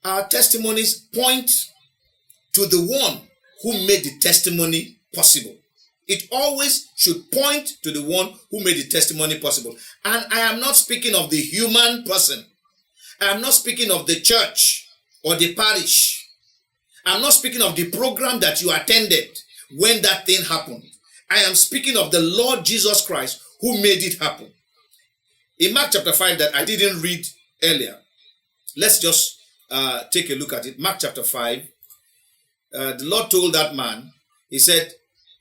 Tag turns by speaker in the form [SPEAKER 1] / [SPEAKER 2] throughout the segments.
[SPEAKER 1] our testimonies point to the one who made the testimony possible. It always should point to the one who made the testimony possible. And I am not speaking of the human person. I am not speaking of the church or the parish. I'm not speaking of the program that you attended when that thing happened. I am speaking of the Lord Jesus Christ who made it happen. In Mark chapter 5 that I didn't read earlier, let's just take a look at it. Mark chapter 5, the Lord told that man, he said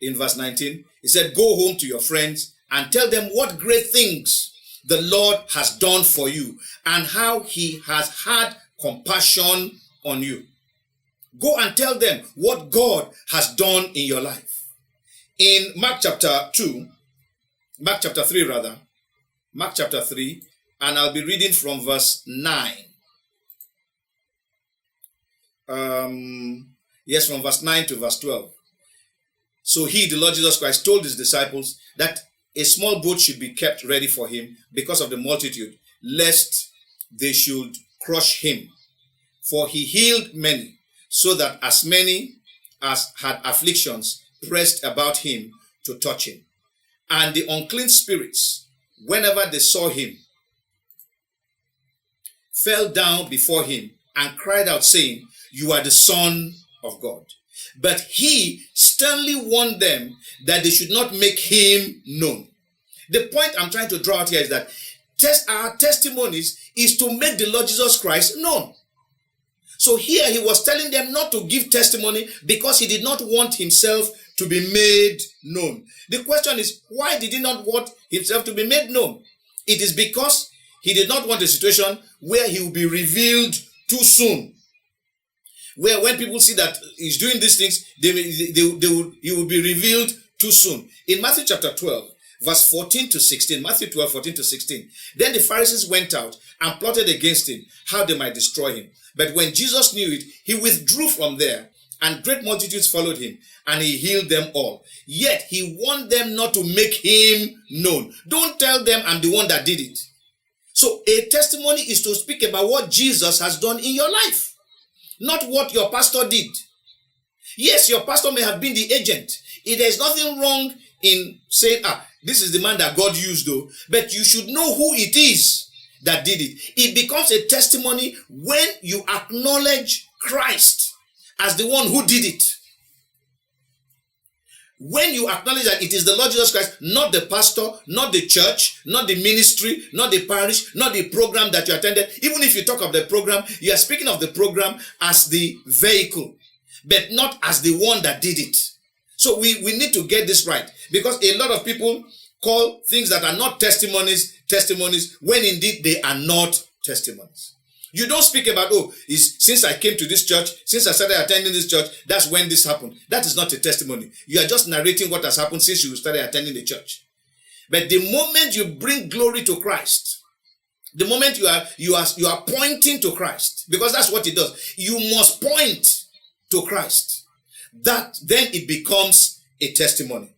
[SPEAKER 1] in verse 19, he said, go home to your friends and tell them what great things the Lord has done for you and how he has had compassion on you. Go and tell them what God has done in your life. In Mark chapter 3, and I'll be reading from verse 9. From verse 9 to verse 12. So he, the Lord Jesus Christ, told his disciples that a small boat should be kept ready for him because of the multitude, lest they should crush him. For he healed many, so that as many as had afflictions pressed about him to touch him. And the unclean spirits, whenever they saw him, fell down before him and cried out, saying, you are the Son of God. But he sternly warned them that they should not make him known. The point I'm trying to draw out here is that our testimonies is to make the Lord Jesus Christ known. So here he was telling them not to give testimony because he did not want himself to be made known. The question is, why did he not want himself to be made known? It is because he did not want a situation where he will be revealed too soon. Where when people see that he's doing these things, he will be revealed too soon. In Matthew chapter 12, verse 14 to 16, Matthew 12, 14 to 16, then the Pharisees went out and plotted against him, how they might destroy him. But when Jesus knew it, he withdrew from there, and great multitudes followed him, and he healed them all. Yet he warned them not to make him known. Don't tell them I'm the one that did it. So a testimony is to speak about what Jesus has done in your life, not what your pastor did. Yes, your pastor may have been the agent. There is nothing wrong in saying, this is the man that God used though, but you should know who it is that did it. It becomes a testimony when you acknowledge Christ as the one who did it. When you acknowledge that it is the Lord Jesus Christ, not the pastor, not the church, not the ministry, not the parish, not the program that you attended. Even if you talk of the program, you are speaking of the program as the vehicle, but not as the one that did it. So we need to get this right, because a lot of people call things that are not testimonies, when indeed they are not testimonies. You don't speak about, since I came to this church, since I started attending this church, that's when this happened. That is not a testimony. You are just narrating what has happened since you started attending the church. But the moment you bring glory to Christ, the moment you are pointing to Christ, because that's what it does. You must point to Christ. That then it becomes a testimony.